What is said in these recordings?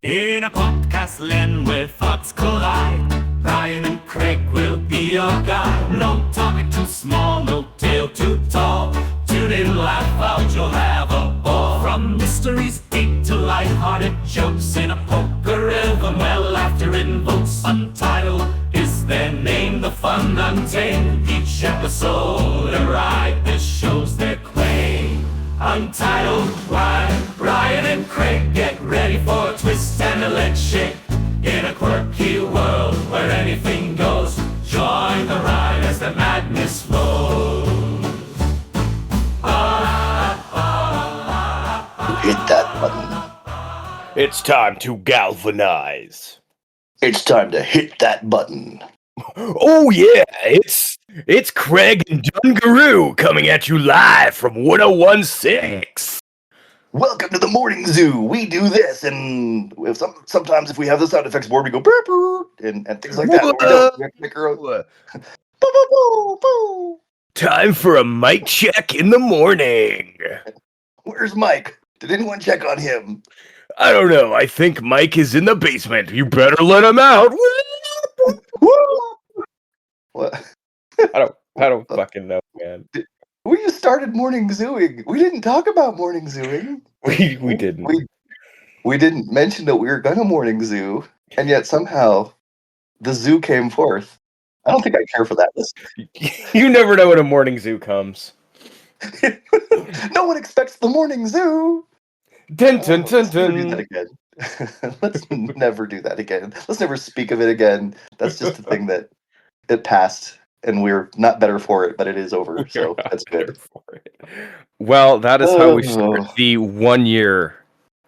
In a podcast land where thoughts collide, Bryan and Craig will be your guide. No topic too small, no tale too tall. Tune in, laugh out, you'll have a ball. From mysteries deep to light-hearted jokes in a poker rhythm where laughter invokes. Untitled is their name, the fun untamed. Each episode a ride, this shows their claim. Untitled, Bryan and Craig, get ready for a twist and a leg shake. In a quirky world where anything goes, join the ride as the madness flows. Hit that button. It's time to galvanize. It's time to hit that button. Oh yeah, it's Craig and Dungaroo coming at you live from 1016. Welcome to the morning zoo. We do this, and sometimes if we have the sound effects board, we go burp, burp, and things like that. We have to make our own. Boo, boo, boo, boo. Time for a mic check in the morning. Where's Mike? Did anyone check on him? I don't know. I think Mike is in the basement. You better let him out. What? I don't fucking know, man. We just started morning zooing. We didn't talk about morning zooing. We didn't. We didn't mention that we were gonna morning zoo, and yet somehow the zoo came forth. I don't think I care for that. You never know when a morning zoo comes. No one expects the morning zoo. Dun, dun, dun, Let's never do dun. that again. Let's never do that again. Let's never speak of it again. That's just a thing that it passed, and we're not better for it, but it is over, so that's good. Well, that is how we Oh. start the 1 year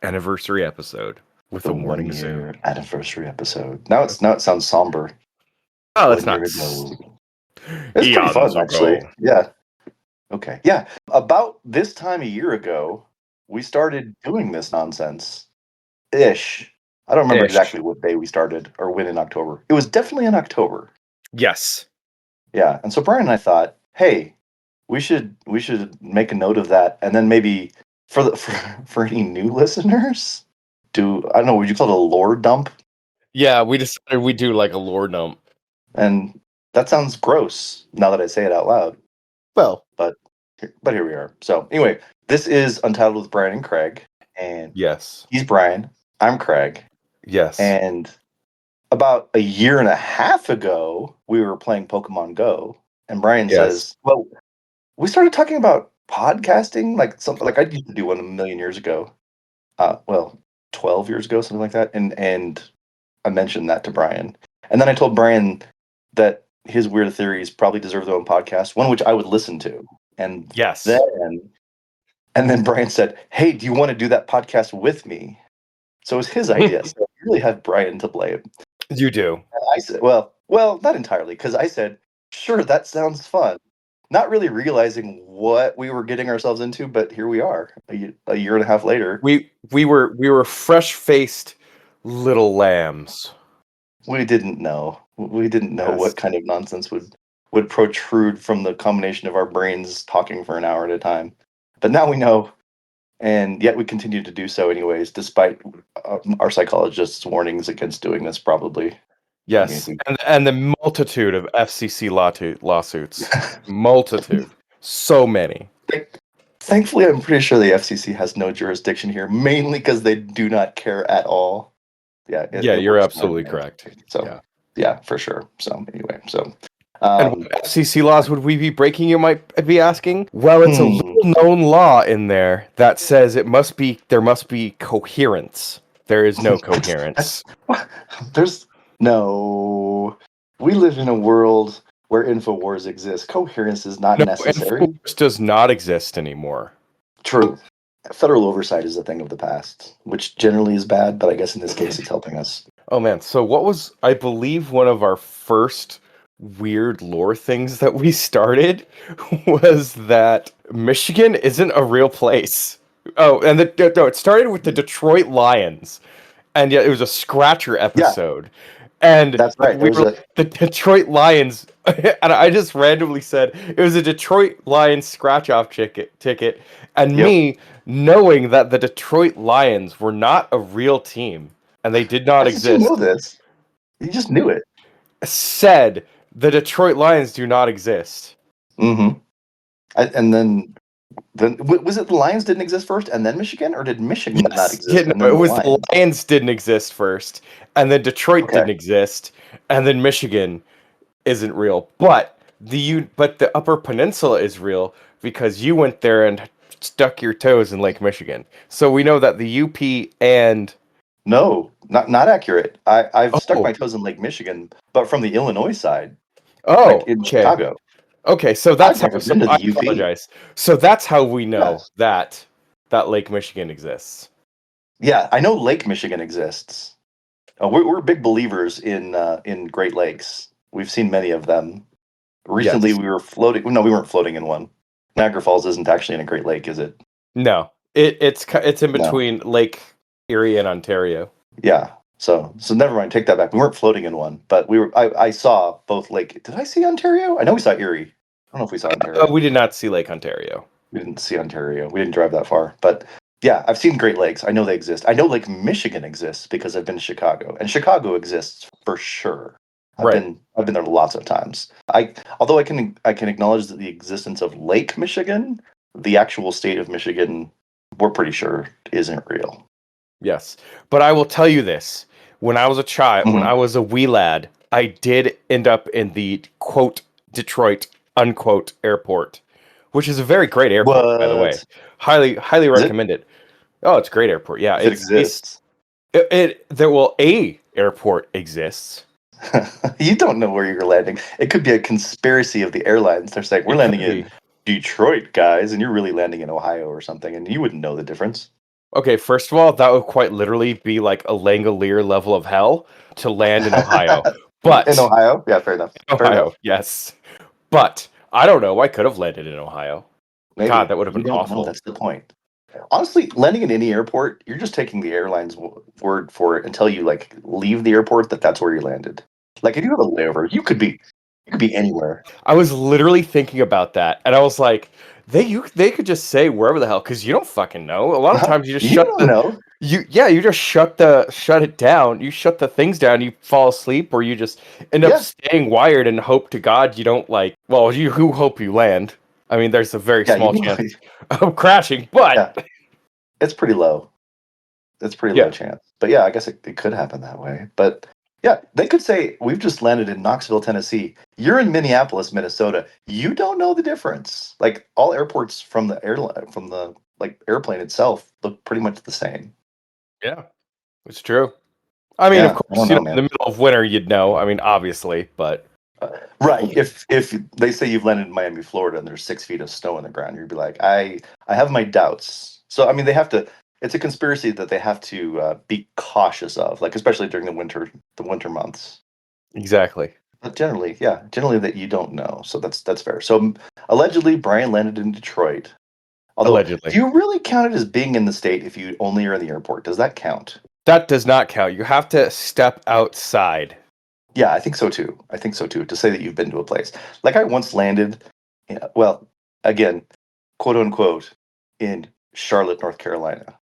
anniversary episode with the morning 1 zoo. year anniversary episode. Now it sounds somber. Oh, it's 1 not. year ago. It's pretty Eons fun, ago. actually. Yeah. Okay. Yeah. About this time a year ago, we started doing this nonsense. Ish. I don't remember Ish. exactly what day we started or when in October. It was definitely in October. Yes. Yeah. And so Bryan and I thought, hey, we should make a note of that, and then maybe for any new listeners, I don't know, would you call it a lore dump? Yeah, we decided we'd do like a lore dump. And that sounds gross now that I say it out loud. Well, But here we are. So anyway, this is Untitled with Bryan and Craig, and yes. he's Bryan, I'm Craig, Yes. and about a year and a half ago, we were playing Pokemon Go, and Bryan Yes. says, "Well, we started talking about podcasting, like something like I used to do one a million years ago, 12 years ago, something like that." And I mentioned that to Bryan, and then I told Bryan that his weird theories probably deserve their own podcast, one which I would listen to. And Yes. then Bryan said, "Hey, do you want to do that podcast with me?" So it was his idea. So I really have Bryan to blame. You do. And I said, well, not entirely, because I said, sure, that sounds fun. Not really realizing what we were getting ourselves into, but here we are, a year and a half later. We were fresh-faced little lambs. We didn't know. We didn't know Yes. what kind of nonsense would protrude from the combination of our brains talking for an hour at a time. But now we know, and yet we continue to do so anyways, despite our psychologist's warnings against doing this, probably. Yes, and the multitude of FCC lawsuits. Multitude. So many. Thankfully, I'm pretty sure the FCC has no jurisdiction here, mainly because they do not care at all. Yeah, You're works absolutely fine. correct. So, yeah, for sure. So, anyway, and what FCC laws would we be breaking, you might be asking? Well, it's a little-known law in there that says there must be coherence. There is no coherence. No. We live in a world where InfoWars exists. Coherence is not necessary. InfoWars does not exist anymore. True. Federal oversight is a thing of the past, which generally is bad, but I guess in this case it's helping us. Oh man, so what was, I believe, one of our first weird lore things that we started was that Michigan isn't a real place. Oh, and it started with the Detroit Lions, and yeah, it was a Scratcher episode. Yeah. And that's right. The Detroit Lions, and I just randomly said it was a Detroit Lions scratch-off ticket, and me knowing that the Detroit Lions were not a real team. and they did not How did you know exist. this? You just knew it. Said the Detroit Lions do not exist. Mm-hmm. And then was it the Lions didn't exist first, and then Michigan, or did Michigan not Yes, exist, and no, then it the was the Lions? Lions didn't exist first, and then Detroit Okay. didn't exist, and then Michigan isn't real. But the Upper Peninsula is real because you went there and stuck your toes in Lake Michigan. So we know that the UP and No, not accurate. I've stuck oh my toes in Lake Michigan, but from the Illinois side, like oh in okay. Chicago. Okay, so I've that's how. never So been to I the UP. apologize. So that's how we know Yes. that Lake Michigan exists. Yeah, I know Lake Michigan exists. We're big believers in Great Lakes. We've seen many of them. Recently, Yes. we were floating. No, we weren't floating in one. Niagara Falls isn't actually in a Great Lake, is it? No. It's in No. between Lake Erie and Ontario. Yeah. So never mind. Take that back. We weren't floating in one, but we were. I saw both Lake. Did I see Ontario? I know we saw Erie. I don't know if we saw Ontario. We did not see Lake Ontario. We didn't see Ontario. We didn't drive that far, but yeah, I've seen Great Lakes. I know they exist. I know Lake Michigan exists because I've been to Chicago, and Chicago exists for sure. Right. I've been there lots of times. Although I can acknowledge that the existence of Lake Michigan, the actual state of Michigan, we're pretty sure isn't real. Yes. But I will tell you this. When I was a child, when Mhm. I was a wee lad, I did end up in the quote Detroit unquote airport, which is a very great airport, by the way. What Highly is it? recommend it. Oh, it's a great airport. Yeah, If it it's based exists, there will a airport exists. you don't know where you're landing. It could be a conspiracy of the airlines. They're saying we're It landing could in be. Detroit, guys, and you're really landing in Ohio or something, and you wouldn't know the difference. Okay, first of all, that would quite literally be like a Langolier level of hell to land in Ohio. In But Ohio, yeah, fair enough. Fair Ohio, enough. yes. But I don't know. I could have landed in Ohio. God, Maybe that would have you been don't know. awful. That's the point. Honestly, landing in any airport, you're just taking the airline's word for it until you like leave the airport that that's where you landed. Like if you have a layover, you could be anywhere. I was literally thinking about that, and I was like, they could just say wherever the hell, because you don't fucking know. A lot of times you just You don't know. you just shut it down. You shut the things down. You fall asleep, or you just end up Yeah, staying wired and hope to God you don't like. Well, you who hope you land. I mean, there's a very yeah, small chance of crashing, but yeah. It's pretty low. It's pretty low yeah, chance. But yeah, I guess it could happen that way. But yeah, they could say we've just landed in Knoxville, Tennessee. You're in Minneapolis, Minnesota. You don't know the difference. Like all airports from the airline from the like airplane itself look pretty much the same. yeah, it's true. I mean, of Yeah, I course, don't you know, know, in the man. middle of winter, you'd know. I mean, obviously, but Right. If they say you've landed in Miami, Florida, and there's 6 feet of snow on the ground, you'd be like, I have my doubts. So I mean, they have to. It's a conspiracy that they have to be cautious of, like especially during the winter months. exactly, But generally, yeah, generally that you don't know. So that's fair. So allegedly, Bryan landed in Detroit. Although, do allegedly. you really count it as being in the state if you only are in the airport? Does that count? That does not count. You have to step outside. Yeah, I think so too. I think so too. To say that you've been to a place, like I once landed, yeah, well, again, quote unquote, in Charlotte, North Carolina,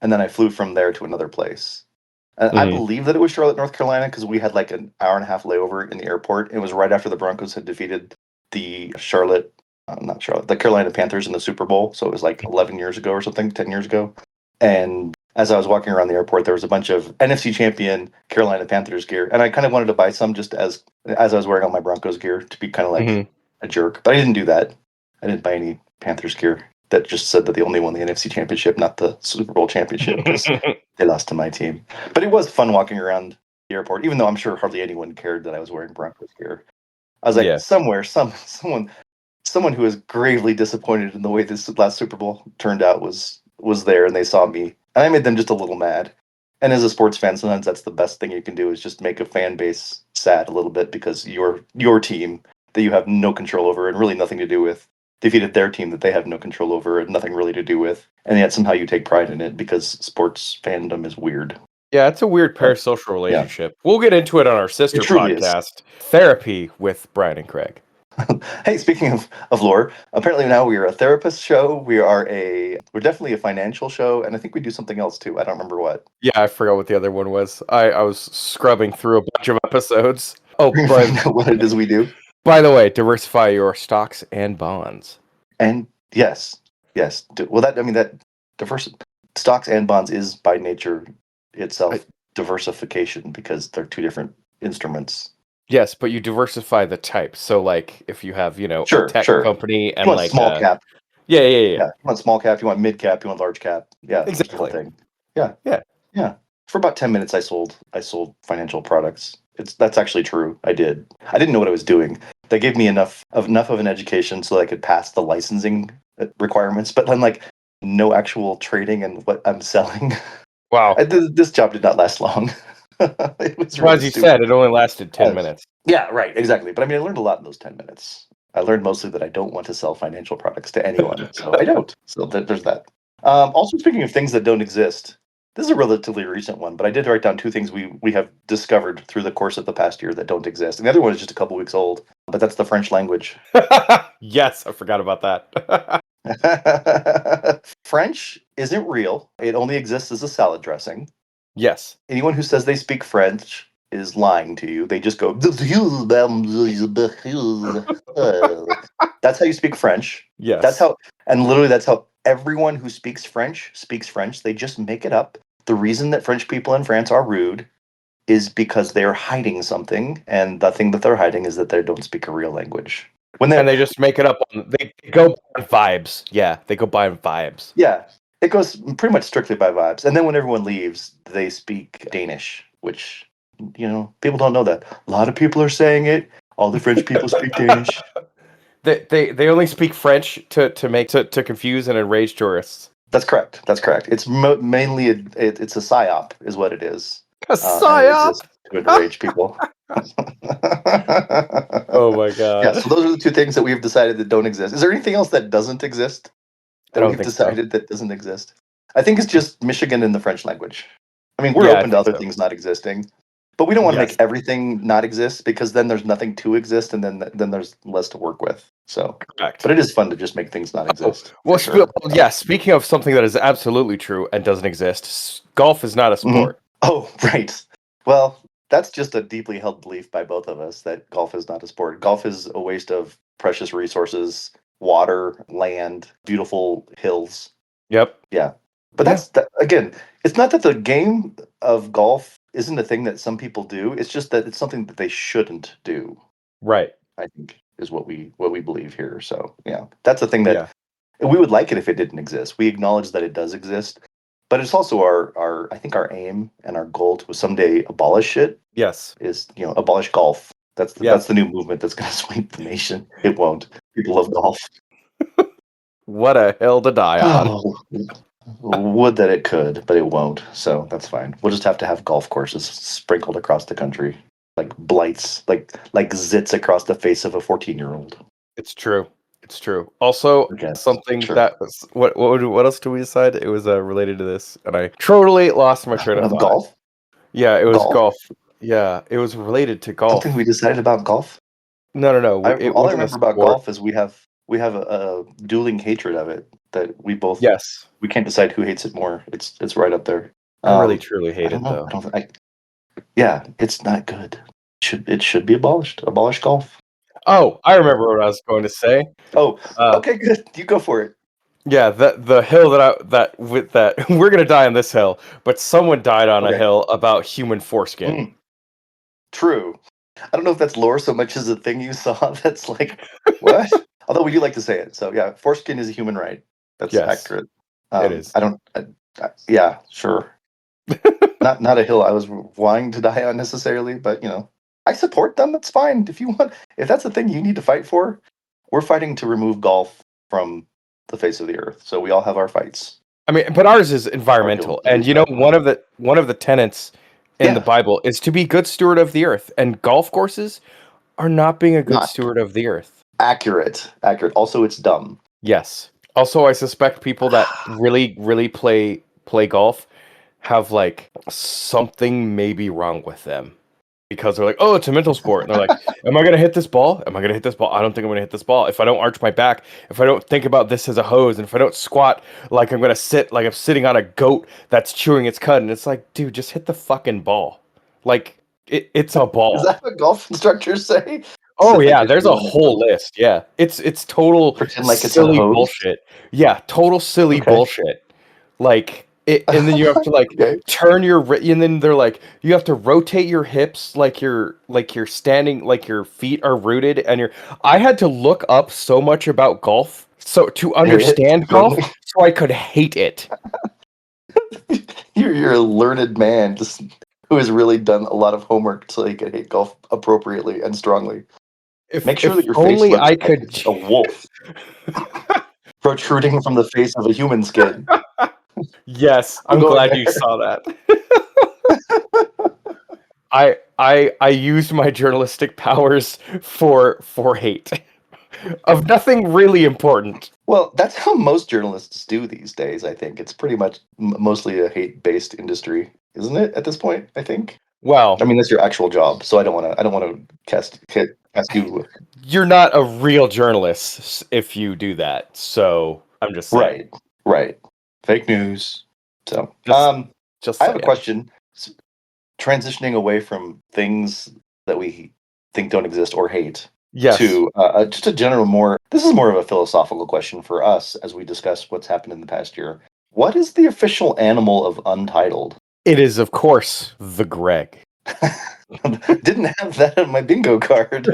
and then I flew from there to another place. And I Mhm. believe that it was Charlotte, North Carolina, because we had like an hour and a half layover in the airport. It was right after the Broncos had defeated the not Charlotte, the Carolina Panthers in the Super Bowl. So it was like 11 years ago or something, 10 years ago. And as I was walking around the airport, there was a bunch of NFC champion Carolina Panthers gear, and I kind of wanted to buy some just as I was wearing all my Broncos gear to be kind of like Mhm. a jerk. But I didn't do that. I didn't buy any Panthers gear. That just said that they only won the NFC championship, not the Super Bowl championship, because they lost to my team. But it was fun walking around the airport, even though I'm sure hardly anyone cared that I was wearing Broncos gear. I was like, Yeah. somewhere, someone who is gravely disappointed in the way this last Super Bowl turned out was there, and they saw me, and I made them just a little mad. And as a sports fan, sometimes that's the best thing you can do is just make a fan base sad a little bit because your team that you have no control over and really nothing to do with defeated their team that they have no control over and nothing really to do with, and yet somehow you take pride in it because sports fandom is weird. Yeah, it's a weird So, parasocial yeah, relationship. We'll get into it on our it sister truly is. podcast, Therapy with Brian and Craig. Hey, speaking of lore, apparently now we are a therapist show. We're definitely a financial show, and I think we do something else too. I don't remember what. Yeah, I forgot what the other one was. I was scrubbing through a bunch of episodes. Oh, We're gonna but find out what it is we do. by the way, diversify your stocks and bonds. And yes. Well, that diverse stocks and bonds is by nature itself diversification because they're two different instruments. Yes, but you diversify the type. So, like, if you have, a Sure, tech sure. company You and want like small cap. yeah, yeah, yeah, Yeah. You want small cap. You want mid cap. You want large cap. Yeah, it's a different exactly. thing. Yeah. Yeah. Yeah. For about 10 minutes, I sold financial products. That's actually true. I did. I didn't know what I was doing. They gave me enough of an education so that I could pass the licensing requirements, but then like no actual trading in what I'm selling. Wow. This job did not last long. It was Well, really as you said, stupid. it only lasted 10 Yes. minutes. Yeah, right, exactly. But I mean, I learned a lot in those 10 minutes. I learned mostly that I don't want to sell financial products to anyone, so I don't. So there's that. Also, speaking of things that don't exist, this is a relatively recent one, but I did write down two things we have discovered through the course of the past year that don't exist. And the other one is just a couple weeks old, but that's the French language. Yes, I forgot about that. French isn't real. It only exists as a salad dressing. Yes. Anyone who says they speak French is lying to you. They just go. That's how you speak French. Yes. That's how, and literally that's how everyone who speaks French speaks French. They just make it up. The reason that French people in France are rude is because they're hiding something, and the thing that they're hiding is that they don't speak a real language. When And they they just make it up. They go by vibes. Yeah, they go by vibes. Yeah, it goes pretty much strictly by vibes. And then when everyone leaves, they speak Danish, which people don't know that. A lot of people are saying it. All the French people speak Danish. They only speak French to confuse and enrage tourists. That's correct. That's correct. It's mainly it's a psyop, is what it is, A and it psyop. exists to enrage people. Oh my Yeah. god. So those are the two things that we've decided that don't exist. Is there anything else that doesn't exist I that don't we've think so. decided that doesn't exist? I think it's just Michigan and the French language. I mean, we're Yeah, I open to think other so. things not existing, but we don't want to Yes. make everything not exist because then there's nothing to exist, and then there's less to work with. So, Correct. but it is fun to just make things not exist. Well, For sure. yeah, speaking of something that is absolutely true and doesn't exist, golf is not a Mhm. sport. Oh, right. Well, that's just a deeply held belief by both of us that golf is not a sport. Golf is a waste of precious resources, water, land, beautiful hills. Yep. Yeah. But Yeah. again, it's not that the game of golf isn't a thing that some people do. It's just that it's something that they shouldn't do, Right. I think, is what we believe here. So yeah. That's a thing that Yeah. we would like it if it didn't exist. We acknowledge that it does exist. But it's also our I think our aim and our goal to someday abolish it Yes. is, abolish golf. Yeah. That's the new movement that's gonna sweep the nation. It won't. People love golf. What a hill to die on. Oh, would that it could, but it won't. So that's fine. We'll just have to have golf courses sprinkled across the country, like blights, like zits across the face of a 14-year-old. It's true. It's true. Also, Okay, something sure. that was what else do we decide? It was related to this, and I totally lost my train of Of thought. golf, Yeah, it was golf. golf. Yeah, it was related to golf. Something we decided about golf. No. It All I wasn't a remember about sport. golf is we have a dueling hatred of it that Yes, we can't decide who hates it more. It's right up there. I really truly I hate don't it know. though. Yeah, it's not good. It should be abolished. Abolish golf. Oh, I remember what I was going to say. Oh, Uh, okay, good. You go for it. yeah, the hill that we're gonna die on this hill, but someone died on a Okay. hill about human foreskin. Mm, true. I don't know if that's lore so much as a thing you saw that's like, what? Although we do like to say it. So yeah, foreskin is a human right. That's Yes, accurate. it is. I don't. Yeah, sure. Not a hill I was wanting to die on necessarily, but I support them. That's fine. If that's the thing you need to fight for, we're fighting to remove golf from the face of the earth. So we all have our fights. I mean, but ours is Our environmental, hills to and do that. one of the tenets in the Yeah, Bible is to be good steward of the earth, and golf courses are not being a good not steward of the earth. accurate. Accurate. Also, it's dumb. Yes. Also, I suspect people that really play golf have like something maybe wrong with them. because they're like, oh, it's a mental sport. And they're like, am I going to hit this ball? Am I going to hit this ball? I don't think I'm going to hit this ball. If I don't arch my back, if I don't think about this as a hose, and if I don't squat like I'm going to sit like I'm sitting on a goat that's chewing its cud. And it's like, dude, just hit the fucking ball. Like, it's a Is ball. that what golf instructors say? Oh Sit like yeah, you're there's a sitting on whole goat. list. Yeah, it's total Pretend like it's a silly hose. bullshit. Yeah, total silly Okay. bullshit. Like it, and then you have to like Okay. turn your and then they're like you have to rotate your hips like you're standing like your feet are rooted and you're. I had to look up so much about golf so to Hate it. understand golf so I could hate it. You're a learned man just who has really done a lot of homework so he can hate golf appropriately and strongly. Make sure that your face only looks I like could. it's a wolf protruding from the face of a human skin. Yes, I'm I'm going glad there. you saw that. I used my journalistic powers for hate of nothing really important. Well, that's how most journalists do these days. I think it's pretty much mostly a hate-based industry, isn't it? At this point, I think. Well, I mean, that's your actual job, so I don't want to cast you. you're not a real journalist if you do that. So I'm just saying. Right. Fake news. So, Just I have a saying. question. Transitioning away from things that we think don't exist or hate Yes. to just a general this is more of a philosophical question for us as we discuss what's happened in the past year. What is the official animal of Untitled? It is, of course, the Greg. Didn't have that on my bingo card.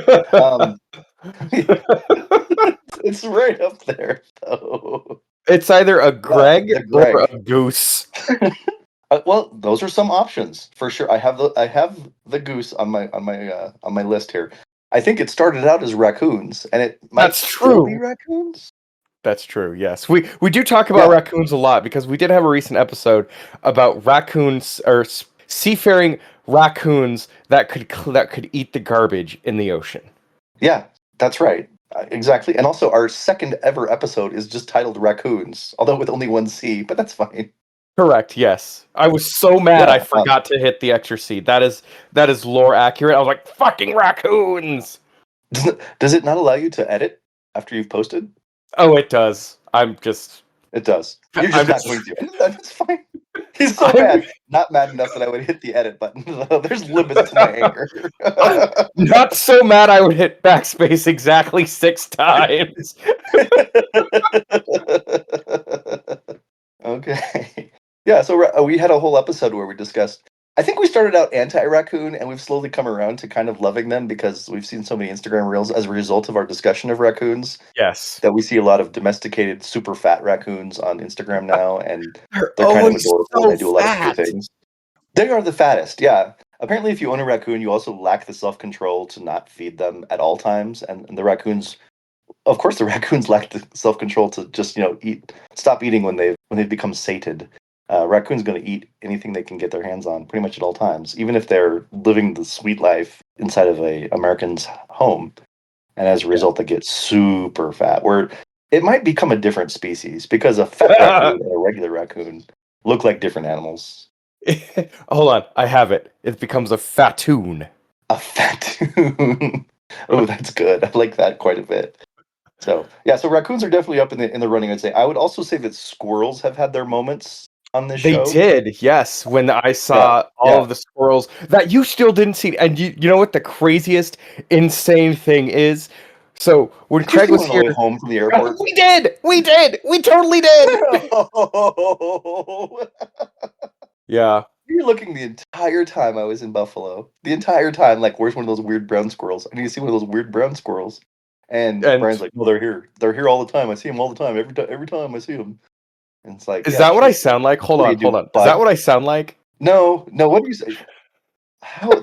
It's right up there, though. It's either a Greg, the Greg. or a goose. Well, those are some options for sure. I have the goose on my list here. I think it started out as raccoons, and it might That's still be true. raccoons. That's true. Yes, we do talk about raccoons a lot because we did have a recent episode about raccoons or seafaring raccoons that could eat the garbage in the ocean. Yeah, that's right. Exactly. And also, our second ever episode is just titled Raccoons, although with only one C, but that's fine. Correct. Yes, I was so mad Yeah, I forgot to hit the extra C. That is lore accurate. I was like, fucking raccoons. Does it not allow you to edit after you've posted? Oh, it does. I'm just. It does. You're just I'm not going to. That's fine. He's so mad. Not mad enough that I would hit the edit button. There's limits to my anger. Not so mad I would hit backspace exactly 6 times. Okay. Yeah, so we had a whole episode where we discussed. I think we started out anti-raccoon, and we've slowly come around to kind of loving them because we've seen so many Instagram reels as a result of our discussion of raccoons. Yes. That we see a lot of domesticated, super fat raccoons on Instagram now, and They're kind of adorable. so And they do a lot of fat. cool things. They are the fattest, yeah. Apparently, if you own a raccoon, you also lack the self-control to not feed them at all times, and the raccoons. Of course, the raccoons lack the self-control to just stop eating when they've become sated. Raccoon's going to eat anything they can get their hands on, pretty much at all times, even if they're living the sweet life inside of a American's home. And as a result, they get super fat. Where it might become a different species because a fat raccoon and a regular raccoon look like different animals. Hold on, I have it. It becomes a fatoon. A fatoon. Oh, that's good. I like that quite a bit. So so raccoons are definitely up in the running. I'd say. I would also say that squirrels have had their moments on this show. They did, yes. When I saw all of the squirrels that you still didn't see, and you know what the craziest, insane thing is? So when Craig was here, home from the airport, we totally did. Yeah. You're looking the entire time I was in Buffalo. The entire time, like, where's one of those weird brown squirrels? I need to see one of those weird brown squirrels. And Brian's like, well, they're here. They're here all the time. I see them all the time. Every time I see them. And it's like, is that what I sound like? Hold on. Is that what I sound like? No. What do you say?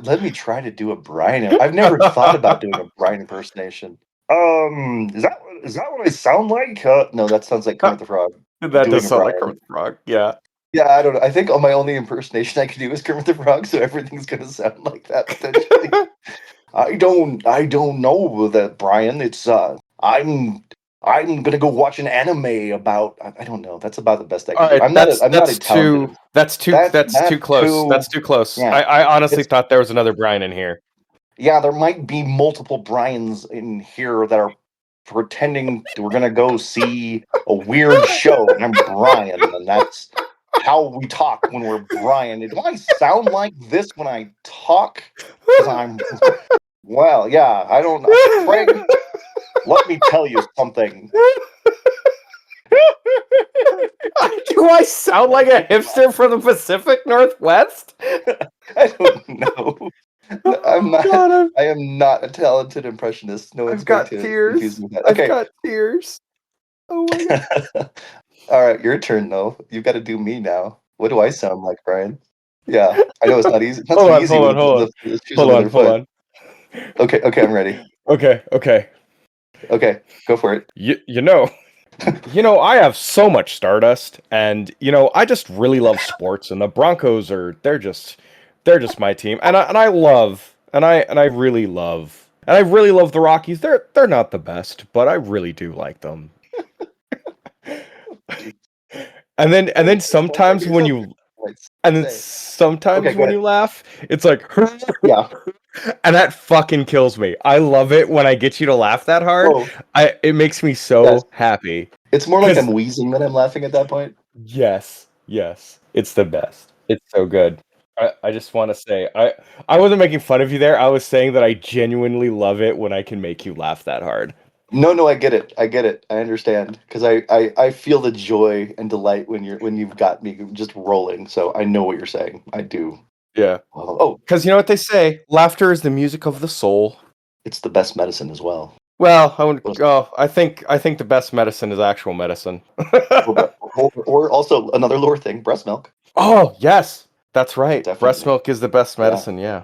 Let me try to do a Bryan. I've never thought about doing a Bryan impersonation. Is that what I sound like? No, that sounds like Kermit the Frog. That does sound like Kermit the Frog. Yeah. Yeah, I don't know. I think my only impersonation I can do is Kermit the Frog, so everything's gonna sound like that potentially. I don't know that, Brian. It's I'm I'm gonna go watch an anime about. I don't know. That's about the best I All can do. right, I'm not a talented. that's too close. That's too close. Yeah. I honestly It's thought there was another Brian in here. yeah. There might be multiple Bryans in here that are pretending we're gonna go see a weird show, and I'm Brian, and that's how we talk when we're Brian. Do I sound like this when I talk? Because I'm well, yeah. I don't know, Craig. Let me tell you something. Do I sound like a hipster from the Pacific Northwest? I don't know. I'm not. God, I am not a talented impressionist. No one's I've going got to confuse tears. me with that. I've Okay. got tears. Oh my god. All right, your turn though. You've got to do me now. What do I sound like, Brian? Yeah, I know it's not easy. It's not so easy when the shoes on the other Hold foot. on. Okay, I'm ready. Okay. Okay, go for it. You know, I have so much Stardust, and I just really love sports, and the Broncos they're just my team, and I love, and I really love, and I really love the Rockies. They're not the best, but I really do like them. And then sometimes when you and then Say. Okay, sometimes go when ahead. you laugh, it's like Yeah. and that fucking kills me. I love it when I get you to laugh that hard. Oh, It makes me yes. so happy. It's more like I'm 'Cause wheezing than I'm laughing at that point. yes, it's the best. It's so good. I just want to say I wasn't making fun of you there. I was saying that I genuinely love it when I can make you laugh that hard. No, I get it. I get it. I understand because I feel the joy and delight when you've got me just rolling. So I know what you're saying. I do. Yeah. Oh, Because you know what they say, laughter is the music of the soul. it's the best medicine as well. Well, What I think the best medicine is actual medicine. or also another lore thing, breast milk. Oh, yes. That's right. Breast Definitely. milk is the best Yeah. medicine, yeah.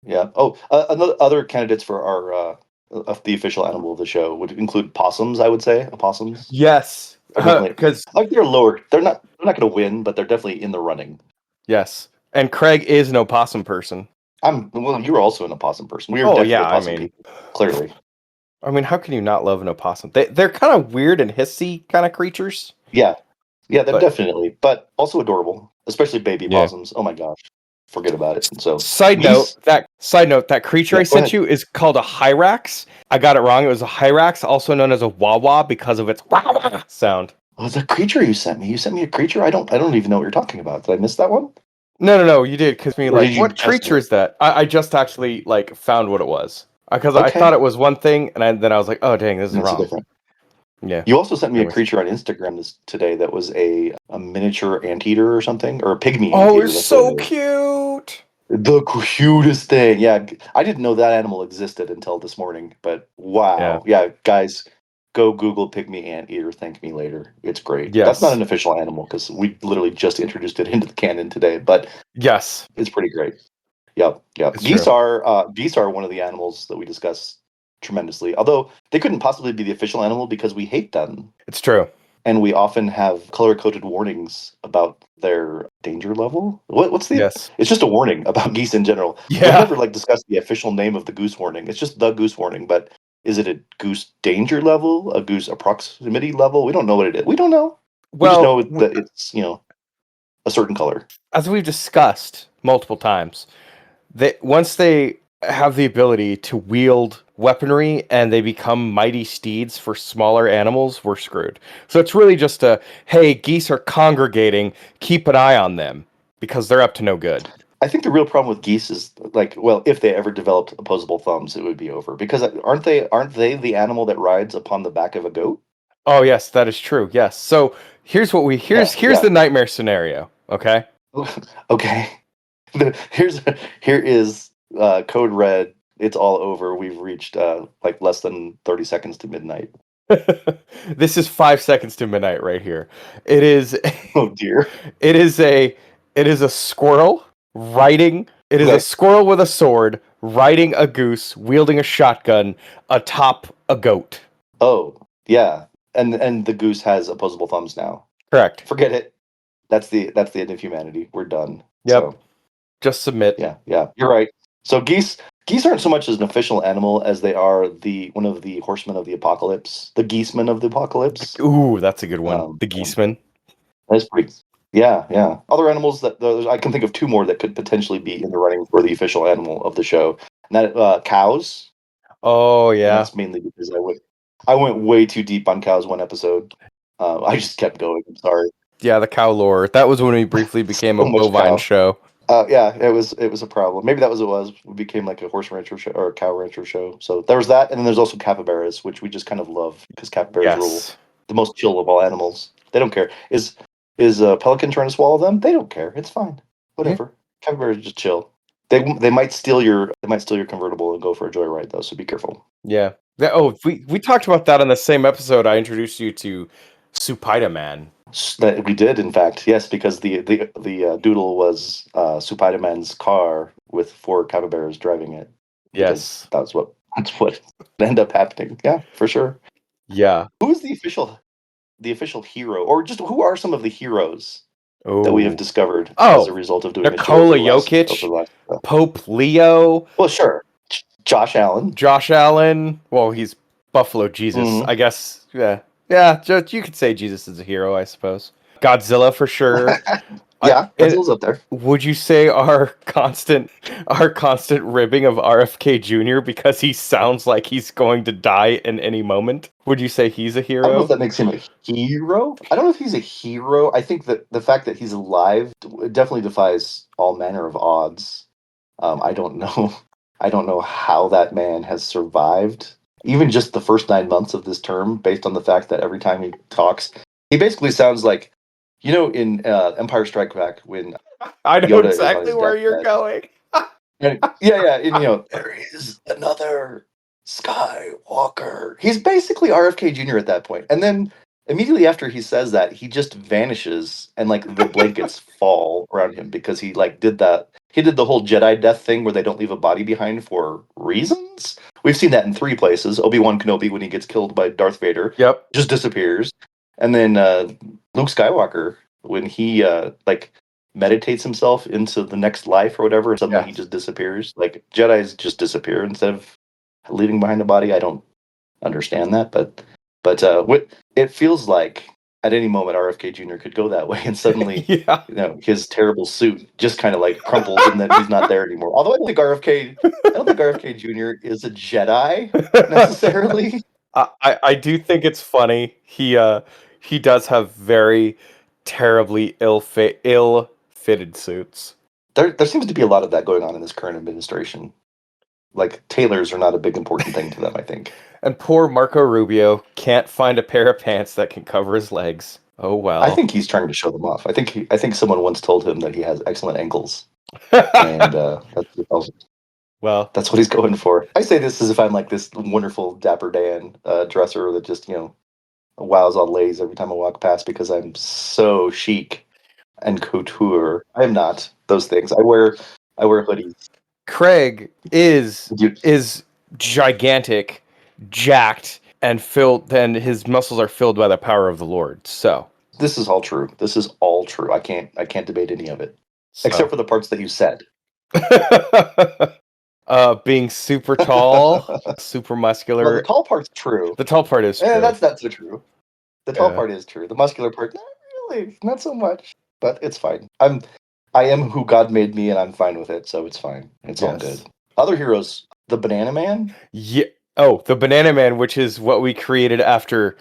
Yeah. Oh, another other candidates for our of the official animal of the show would include possums. I would say opossums Yes. are definitely Because like they're lower. They're not going to win, but they're definitely in the running. yes. And Craig is an opossum person. Well. You're also an opossum person. We are Oh, definitely yeah, opossum people. Clearly. how can you not love an opossum? They're kind of weird and hissy kind of creatures. Yeah. Yeah, they're But definitely, but also adorable, especially baby yeah. possums. Oh my gosh, forget about it. So Side note, geese. that creature Yeah, I go sent ahead. you is called a hyrax. I got it wrong. It was a hyrax, also known as a wawa because of its wah sound. Oh, the creature you sent me. You sent me a creature. I don't even know what you're talking about. Did I miss that one? No, you did because me Or like, did you what just creature is that? I just actually like found what it was because I okay? thought it was one thing, and then I was like, oh dang, this is That's wrong. different. Yeah. You also sent me a Anyways. creature on Instagram today that was a miniature anteater or something, or a pygmy Oh, anteater. it's That's what so it is. cute. The cutest thing. Yeah, I didn't know that animal existed until this morning. But Yeah. wow, yeah, guys, go Google pygmy anteater. Thank me later. It's great. That's not Yes. an official animal because we literally just introduced it into the canon today, but Yes. it's pretty great. Yep. It's Geese true. are one of the animals that we discuss tremendously. Although they couldn't possibly be the official animal because we hate them. It's true. And we often have color-coded warnings about their danger level. What's the? Yes. It's just a warning about geese in general. We've Yeah. never discussed the official name of the goose warning. It's just the goose warning. But is it a goose danger level, a goose proximity level? We don't know what it is. We don't know. We just Well, know that it's a certain color. as we've discussed multiple times, once they have the ability to wield weaponry and they become mighty steeds for smaller animals, we're screwed. So it's really just hey, geese are congregating, keep an eye on them because they're up to no good. I think the real problem with geese is if they ever developed opposable thumbs, it would be over. Because aren't they the animal that rides upon the back of a goat? Oh yes, that is true. Yes. So here's Yeah. the nightmare scenario. Okay. Okay. Here is code red. It's all over. We've reached less than 30 seconds to midnight. This is 5 seconds to midnight right here. It is. Oh dear. It is a squirrel riding. It is a Okay. squirrel with a sword riding a goose, wielding a shotgun atop a goat. Oh yeah. And the goose has opposable thumbs now. Correct. Forget it. That's the end of humanity. We're done. Yep. So Just submit. yeah. You're right. So geese Geese aren't so much as an official animal as they are one of the horsemen of the apocalypse, the geesemen of the apocalypse. Ooh, that's a good one. The Um, geeseman. that's pretty. Yeah, yeah. Other animals I can think of two more that could potentially be in the running for the official animal of the show. And that cows, Oh and yeah, that's mainly because I went way too deep on cows one episode. I just kept going. I'm sorry. yeah. The cow lore. That was when we briefly became a So much bovine cow. show. Yeah, it was a problem. Maybe that was what it was. We became like a horse rancher show or a cow rancher show. So there was that, and then there's also capybaras, which we just kind of love because capybaras rule. Yes. The most chill of all animals. They don't care. Is a pelican trying to swallow them? They don't care. It's fine. Yeah. Whatever. Capybaras just chill. They might steal your convertible and go for a joyride though. So be careful. Yeah. Oh, we talked about that in the same episode. I introduced you to Supida Man. That we did, in fact, yes, because the doodle was Spider-Man's car with four capybaras driving it. Because Yes. that's what ended up happening. Yeah, for sure. Yeah. Who is the official hero, or just who are some of the heroes that we have Oh. discovered as a Oh. result of doing this show Nikola Jokic, over the last Pope Leo, well, sure, Josh Allen. Josh Allen. Well, he's Buffalo Jesus, Hmm. I guess. Yeah. Yeah. You could say Jesus is a hero, I suppose. Godzilla for sure. Yeah, And Godzilla's up there. would you say our constant ribbing of RFK Jr. because he sounds like he's going to die in any moment? Would you say he's a I don't know if hero? that makes him a hero. I don't know if he's a hero. I think that the fact that he's alive definitely defies all manner of odds. I don't know. I don't know how that man has survived, even just the first 9 months of this term, based on the fact that every time he talks, he basically sounds like, in Empire Strikes Back when I know Yoda is on exactly his where you're deathbed. going. And, yeah, yeah, and there is another Skywalker. He's basically RFK Jr. at that point. And then immediately after he says that, he just vanishes and like the blankets fall around him because he like did that. He did the whole Jedi death thing where they don't leave a body behind for reasons. We've seen that in three places. Obi-Wan Kenobi, when he gets killed by Darth Vader, Yep. just disappears. And then Luke Skywalker, when he like meditates himself into the next life or whatever, and suddenly he Yes. just disappears. Like Jedi's just disappear instead of leaving behind a body. I don't understand that, but what it feels like at any moment RFK Jr. could go that way, and suddenly Yeah. his terrible suit just kind of like crumples, and then he's not there anymore. Although I don't think RFK Jr. is a Jedi necessarily. I do think it's funny. He does have very terribly ill fitted suits. There seems to be a lot of that going on in this current administration. Like tailors are not a big important thing to them, I think. And poor Marco Rubio can't find a pair of pants that can cover his legs. Oh I well. think he's trying to show them off. I think someone once told him that he has excellent ankles, and Well, that's what he's going for. I say this as if I'm like this wonderful Dapper Dan dresser that just wows all ladies every time I walk past because I'm so chic and couture. I am not those things. I wear hoodies. Craig is You- is gigantic, jacked, and filled. And his muscles are filled by the power of the Lord. This is all true. This is all true. I can't debate any of it except So. for the parts that you said. Being super tall, super Well, the muscular. tall part's true. The tall part is true. That's not so true. The tall Yeah. part is true. The muscular part, not really, not so much. But it's fine. I am who God made me, and I'm fine with it. So it's fine. It's all good. Yes. Other heroes, the Banana Man. Yeah. Oh, the Banana Man, which is what we created after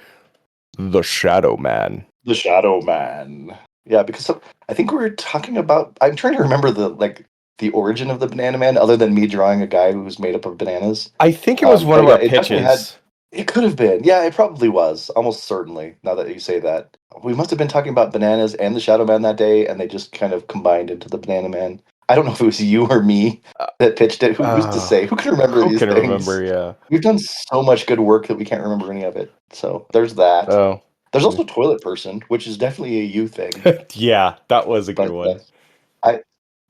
the Shadow Man. The Shadow Man. Yeah, because I think we were talking about. I'm trying to remember the origin of the Banana Man, other than me drawing a guy who was made up of bananas. I think it was one But of yeah, our it definitely had. pitches. It could have been. Yeah, it probably was. Almost certainly. Now that you say that, we must have been talking about bananas and the Shadow Man that day, and they just kind of combined into the Banana Man. I don't know if it was you or me Uh, that pitched it. Who's to say? Who can remember Who these can things? remember? Yeah. We've done so much good work that we can't remember any of it. So there's that. Oh. There's also Toilet Person, which is definitely a you thing. Yeah, that was a good But one. I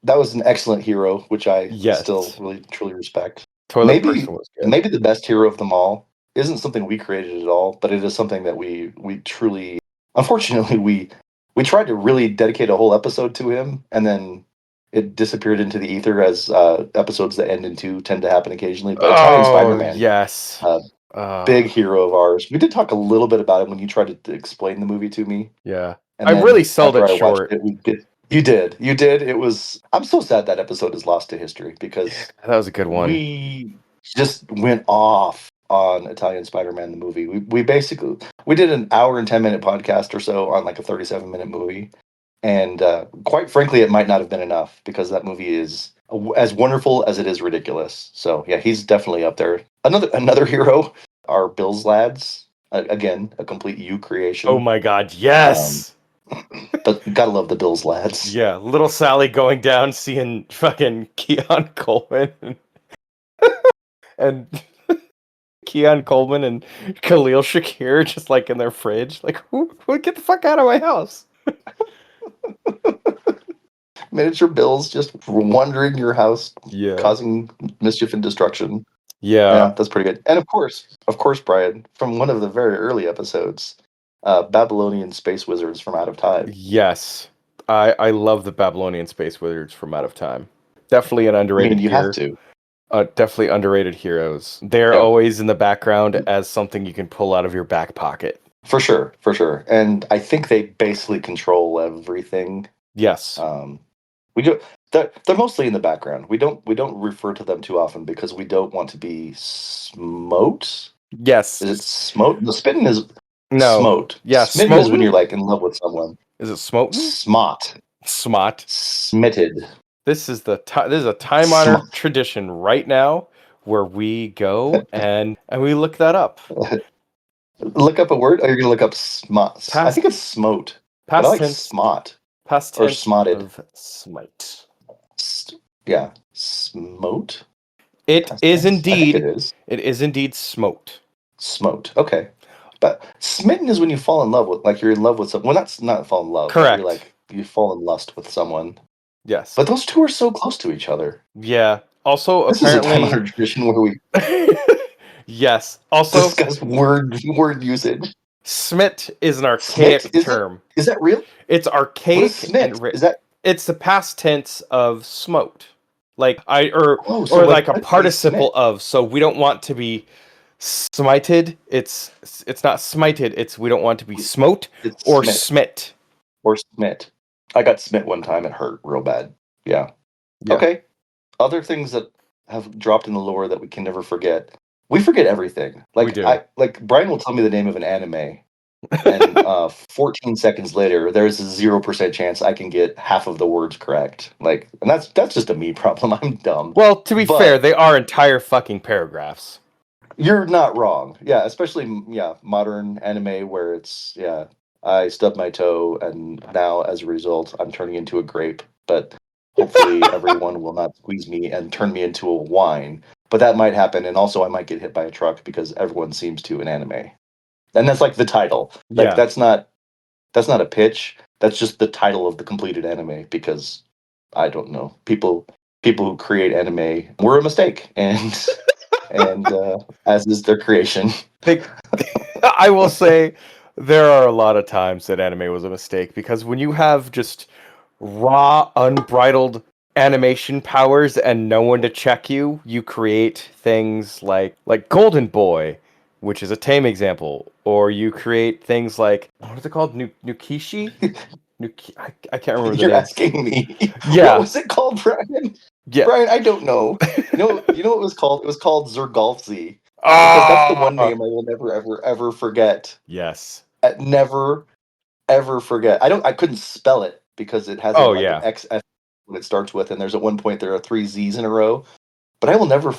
that was an excellent hero, which I still Yes. really truly respect. Toilet Maybe Person was good. maybe the best hero of them all isn't something we created at all, but it is something that we truly, unfortunately, we tried to really dedicate a whole episode to him, and then it disappeared into the ether, as episodes that end in 2 tend to happen occasionally. But Italian Oh Spider-Man, yes. uh, big hero of ours. We did talk a little bit about it when you tried to explain the movie to me, Yeah. and I really then sold after it I watched short. it, we did. You did. You did. It was. I'm so sad that episode is lost to history because That was a good one. we just went off on Italian Spider-Man the movie. We basically we did an hour and 10-minute podcast or so on like a 37-minute movie, and quite frankly, it might not have been enough because that movie is as wonderful as it is ridiculous. So yeah, he's definitely up there. Another hero, our Bills lads. Again, a complete you creation. Oh my god, yes. But you gotta love the Bills lads. Yeah, little Sally going down, seeing fucking Keon Coleman and Keon Coleman and Khalil Shakir just like in their fridge. Like, who get the fuck out of my house? Miniature Bills just wandering your house, Yeah. causing mischief and destruction. Yeah. Yeah, that's pretty good. And of course, Brian, from one of the very early episodes, Babylonian space wizards from Out of Time. Yes. I love the Babylonian Space Wizards from Out of Time. Definitely an I underrated mean, you hero. have to. Definitely underrated heroes. They're Yeah. always in the background as something you can pull out of your back pocket. For sure, for sure. And I think they basically control everything. Yes. We do. They're mostly in the background. We don't refer to them too often because we don't want to be smote. Yes. Is it smote? The spitting is No. smote. Yeah, Smitten is when smoten? you're like in love with someone. Is it Smoten? Smot. Smot. Smitted. This is a time-honored Smot. tradition right now where we go and we look that up. Look up a word. Or you're gonna look up smot. I Past- think it's smote. But I Past like tense. smot. Past Or tense smotted. of smite. Yeah. Smote? It Past is tense? I think indeed. it is. It is indeed smote. Smote. Okay. But smitten is when you fall in love with, like, you're in love with someone. Well, that's not fall in love. But Correct. you're like, you fall in lust with someone. Yes. But those two are so close to each other. Yeah. Also, This apparently, is a time-honored tradition where we yes. Also, discuss word usage. smit is an archaic Smit? term. Is that real? It's What archaic is smit? and Is that it's the past tense of smote. Like or so like a let's say participle smit. of. So we don't want to be smited. It's not smited. It's we don't want to be smote It's or smit. smit. Or smit. I got smit one time. It hurt real bad. Yeah. Yeah. Okay. Other things that have dropped in the lore that we can never forget. We forget everything. Like We do. Brian will tell me the name of an anime, and 14 seconds later, there's a 0% chance I can get half of the words correct. Like, and that's just a me problem. I'm dumb. Well, to be But- fair, they are entire fucking paragraphs. You're not wrong. Yeah, especially modern anime where it's I stubbed my toe and now as a result I'm turning into a grape. But hopefully everyone will not squeeze me and turn me into a wine. But that might happen, and also I might get hit by a truck because everyone seems to in anime. And that's like the title. Like Yeah. that's not a pitch. That's just the title of the completed anime because I don't know. People who create anime were a mistake and as is their creation. I will say there are a lot of times that anime was a mistake because when you have just raw, unbridled animation powers and no one to check you, you create things like Golden Boy, which is a tame example, or you create things like what is it called, Nukishi? I can't remember the You're name. asking me. Yeah. What was it called, Brian? Yeah. Brian, I don't know. You know what it was called? It was called Zergolfzi. Because that's the one name I will never, ever, ever forget. Yes. Never, ever forget. I couldn't spell it because it has Oh, an yeah. XF what it starts with, and there's at one point there are 3 Z's in a row. But I will never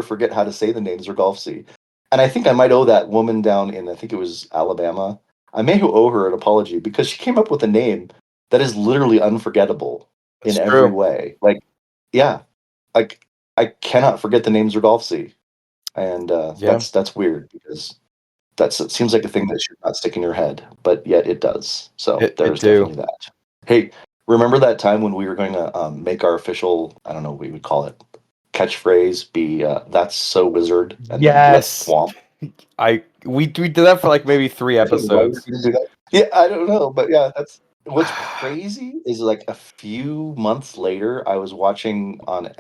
forget how to say the name Zergolfzi. And I think I might owe that woman down in, I think it was Alabama. I may owe her an apology because she came up with a name that is literally unforgettable in That's every true. way. Like, yeah, like I cannot forget the name Zergolfzi. And that's weird because it seems like a thing that should not stick in your head, but yet it does. So It there's do. definitely that. Hey, remember that time when we were going to make our official, I don't know what we would call it, catchphrase be "That's so wizard" and then Yes. "Let's swamp." We did that for like maybe 3 I don't know why we episodes. didn't do that. Yeah, I don't know, but yeah, What's crazy is like a few months later, I was watching on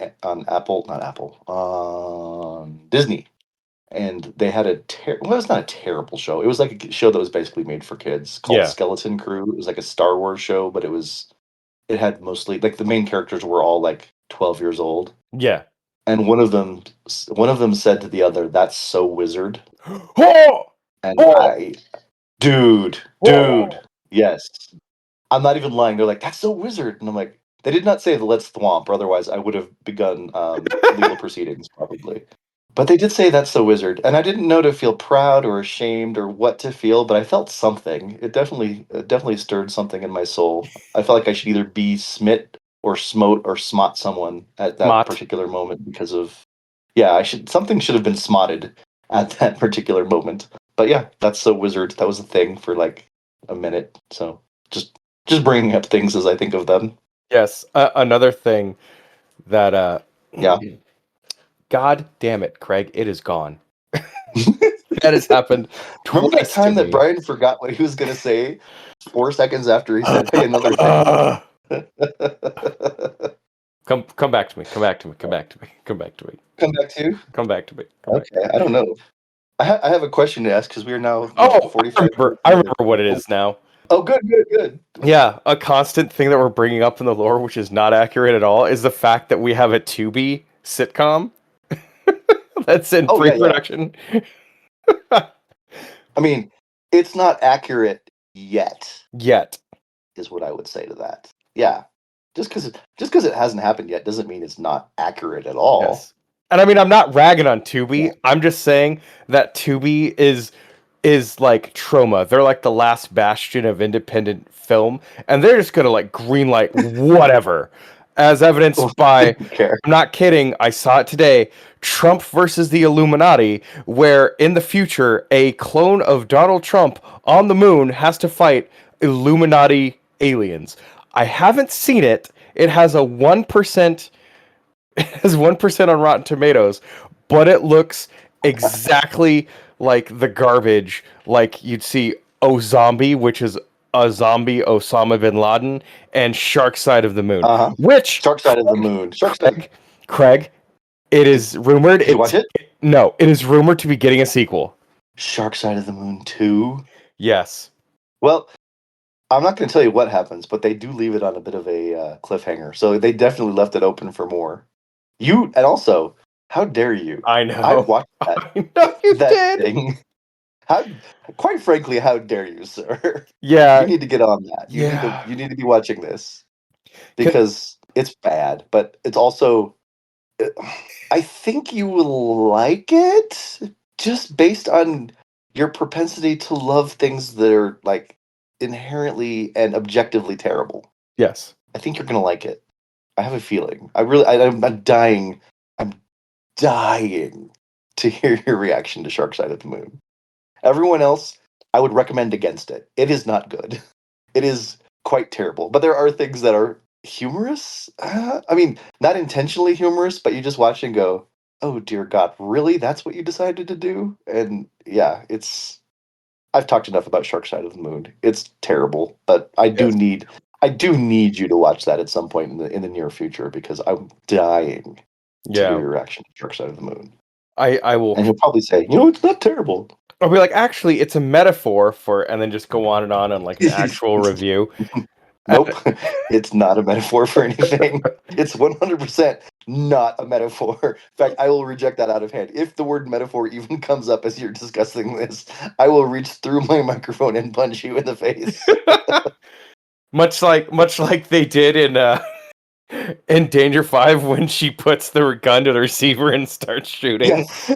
Apple, not Apple, on Disney, and they had well, it's not a terrible show. It was like a show that was basically made for kids called Yeah, Skeleton Crew. It was like a Star Wars show, but it had mostly like the main characters were all like 12 years old, yeah. and one of them said to the other, "That's so wizard," Oh, and oh, dude, oh. yes. I'm not even lying. They're like, "That's so wizard," and I'm like, they did not say the "let's thwomp," or otherwise I would have begun legal proceedings probably. But they did say that's so wizard, and I didn't know to feel proud or ashamed or what to feel, but I felt something. It definitely stirred something in my soul. I felt like I should either be smit or smote or smot someone at that Mott. particular moment because of yeah, something should have been smotted at that particular moment. But yeah, that's so wizard. That was a thing for like a minute. So just just bringing up things as I think of them. Yes. Another thing that Yeah. God damn it, Craig, it is gone. That has happened Remember that twice to time that me. Brian forgot what he was going to say 4 seconds after he said, "Hey, another thing." Uh, come back to me. Come back to me. Come back to me. Come back to me. Come back to you. Come back to me. Come back. Okay, I don't know. I have a question to ask because we are now Oh, 45 minutes I into this. remember what it is now. Oh, good, good, good. Yeah, a constant thing that we're bringing up in the lore, which is not accurate at all, is the fact that we have a Tubi sitcom that's in Oh, yeah, yeah. pre-production. I mean, it's not accurate yet, Yet. is what I would say to that. Yeah, just because it hasn't happened yet doesn't mean it's not accurate at all. Yes. And I mean, I'm not ragging on Tubi. Yeah. I'm just saying that Tubi is like trauma. They're like the last bastion of independent film, and they're just gonna like greenlight whatever, as evidenced by. Didn't care. I'm not kidding. I saw it today. Trump versus the Illuminati, where in the future a clone of Donald Trump on the moon has to fight Illuminati aliens. I haven't seen it. It has a 1%. It has 1% on Rotten Tomatoes, but it looks exactly like the garbage like you'd see O Zombie, which is a zombie Osama bin Laden, and Shark Side of the Moon. Uh huh. Which Shark Side of the Moon. Shark Side. Craig, it Did, is rumored did you watch it? it is rumored to be getting a sequel. Shark Side of the Moon 2. Yes. Well, I'm not going to tell you what happens, but they do leave it on a bit of a cliffhanger. So they definitely left it open for more. And also, how dare you? I I know. watched I know you that did. thing. How, quite frankly, how dare you, sir? You Yeah. need to get on that. Yeah. You need to be watching this C- because it's bad, but it's also I think you will like it just based on your propensity to love things that are like inherently and objectively terrible. yes. I think you're gonna like it. I have a feeling. I'm dying. I'm dying to hear your reaction to Shark Side of the Moon. Everyone else, I would recommend against it. It is not good. It is quite terrible. But there are things that are humorous. I mean, not intentionally humorous, but you just watch and go, "Oh dear God, really? That's what you decided to do?" And yeah, it's. I've talked enough about Shark Side of the Moon. It's terrible, but Yes. I do need you to watch that at some point in the near future because I'm dying to hear Yeah. your reaction to Shark Side of the Moon. I will And you'll probably say, it's not terrible. I'll be like, actually, it's a metaphor for, and then just go on like an actual review. Uh, Nope, it's not a metaphor for anything. It's 100% not a metaphor. In fact, I will reject that out of hand. If the word metaphor even comes up as you're discussing this, I will reach through my microphone and punch you in the face. much like they did in Danger 5 when she puts the gun to the receiver and starts shooting. Yes,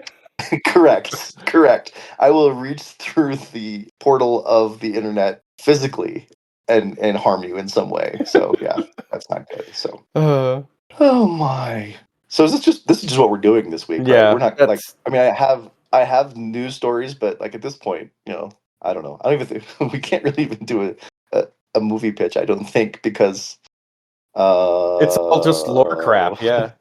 correct. I will reach through the portal of the internet physically and harm you in some way. So yeah, that's not good. So Uh, oh my. So this is just what we're doing this week, right? We're yeah, not like that's I mean I have news stories, but like at this point, I don't know. I don't even think we can't really even do a movie pitch, I don't think, because it's all just lore crap. Yeah,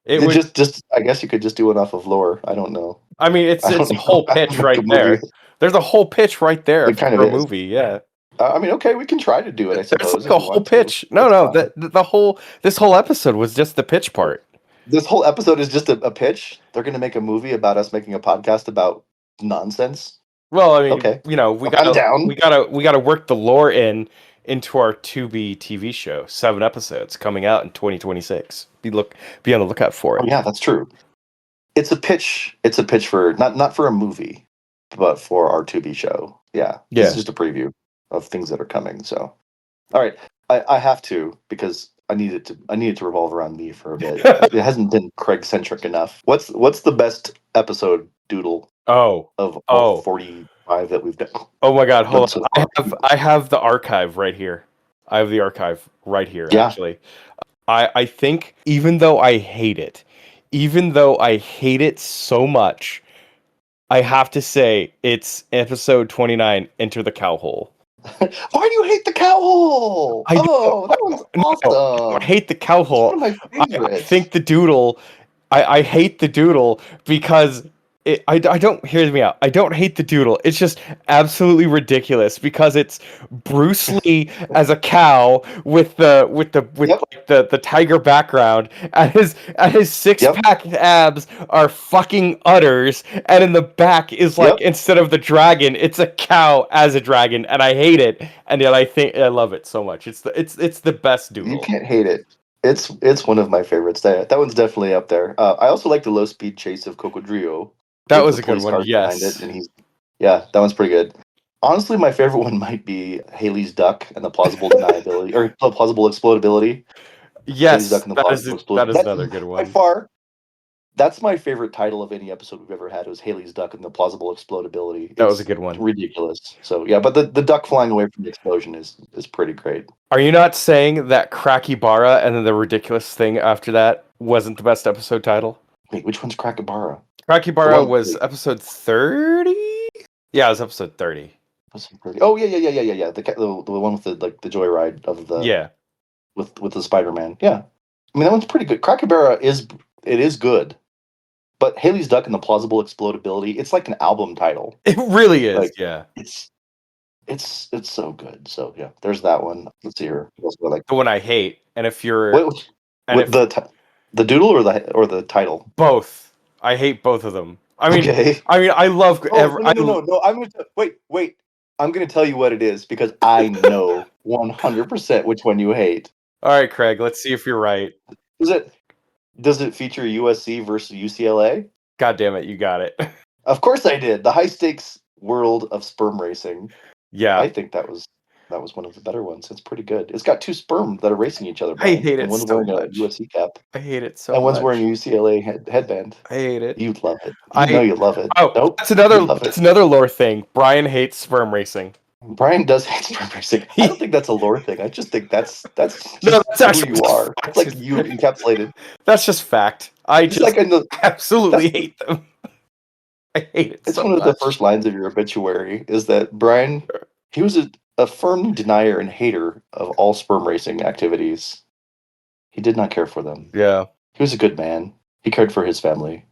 it would. just I guess you could just do enough of lore. I don't know. I mean, it's I don't a know whole how to pitch make a right movie. there. There's a whole pitch right there It kind of for a is. movie. Yeah. I mean, okay, we can try to do it. I There's suppose like if a you whole want to. pitch. No, That's no, fine. this whole episode was just the pitch part. This whole episode is just a pitch. They're going to make a movie about us making a podcast about nonsense. Well, I mean, Okay, you know, we I'm gotta down. we gotta work the lore into our Tubi TV show. 7 episodes coming out in 2026. Be on the lookout for Oh it. yeah, that's true. It's a pitch. It's a pitch for not for a movie, but for our Tubi show. Yeah, this is Yeah. just a preview of things that are coming. So, all right, I have to because I need it to revolve around me for a bit. It hasn't been Craig centric enough. What's the best episode doodle Oh. of all Oh. 45 that we've done? Oh my God! Done Hold so on. far? I have the archive right here. I have the archive right here. Yeah. Actually, I think even though I hate it so much, I have to say it's episode 29. Enter the cow hole. Why do you hate the cow hole? I don't, Oh, that one's no, I don't awesome. hate the cow It's one hole. of my I favorites. think the doodle. I hate the doodle because I don't hear me out. I don't hate the doodle. It's just absolutely ridiculous because it's Bruce Lee as a cow with Yep. like the tiger background, and his six Yep. pack abs are fucking udders, and in the back is like Yep. instead of the dragon, it's a cow as a dragon, and I hate it, and yet I love it so much. It's the best You doodle. can't hate it. It's one of my favorites. That one's definitely up there. I also like the low speed chase of Cocodrillo That with was the a good police one. cars behind it, Yes. and that one's pretty good. Honestly, my favorite one might be Haley's duck and the plausible deniability or the plausible explodability. Haley's Yes, duck and the plausible that explodability. is That's another good by one. far. That's my favorite title of any episode we've ever had. Was Haley's duck and the plausible explodability. That was a It's good one. ridiculous. So yeah, but the duck flying away from the explosion is pretty great. Are you not saying that Krakibara and then the ridiculous thing after that wasn't the best episode title? Wait, which one's Krakabara? Krakibara Well, was wait. episode 30? Yeah, it was episode 30. Oh yeah. The one with the joyride of the Yeah. with the Spider-Man. Yeah, I mean that one's pretty good. Krakabara is good, but Haley's Duck and the plausible explodability. It's like an album title. It really is, Like yeah. it's so good. So yeah, there's that one. Let's see here. What else do I like? The one I hate. And if you're What and with if the doodle or the title? both. I hate both of them. Okay. I love Oh no! Wait. I'm gonna tell you what it is because I know 100% which one you hate. All right, Craig, let's see if you're right. Does it feature USC versus UCLA? God damn it, you got it. Of course I did. The high stakes world of sperm racing. Yeah. I think that was one of the better ones. It's pretty good. It's got two sperm that are racing each other. I Brian, hate it and one's so wearing a much. USC cap, I hate it so and one's much. wearing a UCLA headband. I hate it. You love it. You love it. Oh, Nope. that's another You love it. that's another lore thing. Brian hates sperm racing. Brian does hate sperm racing. I don't think that's a lore thing. I just think that's just No, that's who actually you just are. fact. It's like you encapsulated. That's just fact. I It's just like in the absolutely that's- hate them. I hate it It's so one of much. the first lines of your obituary is that Brian, he was a firm denier and hater of all sperm racing activities. He did not care for them. Yeah. He was a good man. He cared for his family.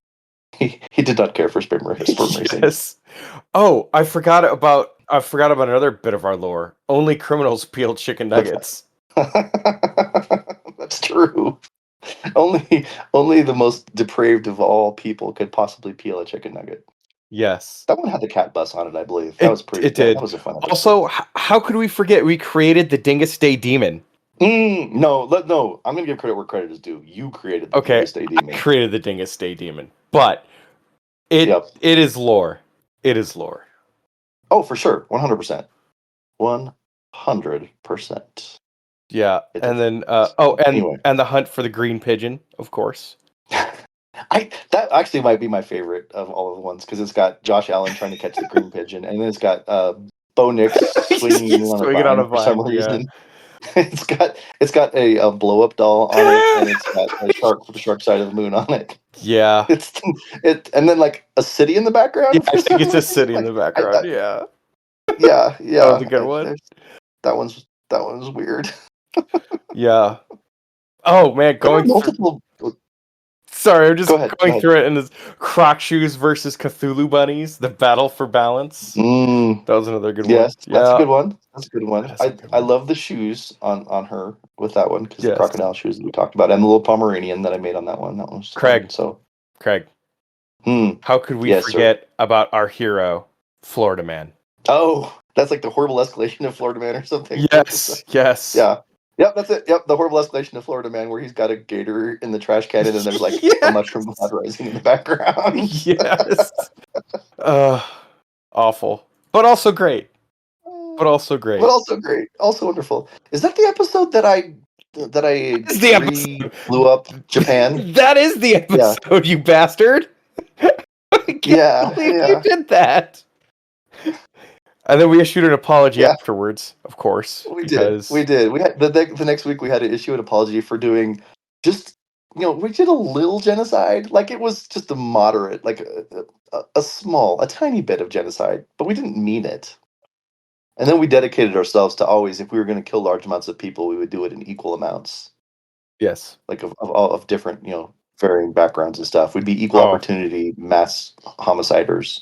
He did not care for sperm racing. Yes. Oh, I forgot about another bit of our lore. Only criminals peel chicken nuggets. That's true. Only the most depraved of all people could possibly peel a chicken nugget. Yes. That one had the cat bus on it, I believe. That was pretty. It did. That was a fun episode. Also, how could we forget we created the Dingus Day Demon? No. I'm gonna give credit where credit is due. You created the Dingus Day Demon. I created the Dingus Day Demon, but it is lore. It is lore. Oh, for sure, 100%, 100%. Yeah, and then and the hunt for the green pigeon, of course. That actually might be my favorite of all of the ones because it's got Josh Allen trying to catch the green pigeon, and then it's got Bo Nix swinging on a vine for some reason. It's got a blow up doll on it, and it's got a shark for the shark side of the moon on it. Yeah, and then like a city in the background. Yeah, I think it's a city in the background. Yeah. That was a good one. That one's weird. Yeah. Oh man, going multiple. Sorry, I'm just Go ahead. going through it, and it's Croc Shoes versus Cthulhu Bunnies, the battle for balance. Mm, That was another good one. yes, that's a Yeah, good one. That's a good one. that's a good I one. love the shoes on her with that one because the Yes. crocodile shoes that we talked about and the little Pomeranian that I made on that one. That one was Craig. fun. So, Craig, how could we Yes, sir. forget about our hero, Florida Man? Oh, that's like the horrible escalation of Florida Man or something. Yes, yes. Yeah. Yep, that's it. Yep, the horrible escalation of Florida Man, where he's got a gator in the trash can, and then there's like a Yes. mushroom cloud rising in the background. Yes. Awful, but also great. But also great. But also great, also wonderful. Is that the episode that I Is the episode. blew up Japan? That is the episode, you bastard. I can't believe you did that. And then we issued an apology afterwards, of course. We did. We had the next week we had to issue an apology for doing just we did a little genocide. Like it was just a moderate, like a tiny bit of genocide, but we didn't mean it. And then we dedicated ourselves to always, if we were going to kill large amounts of people, we would do it in equal amounts. Yes. Like of different, varying backgrounds and stuff. We'd be equal opportunity mass homiciders.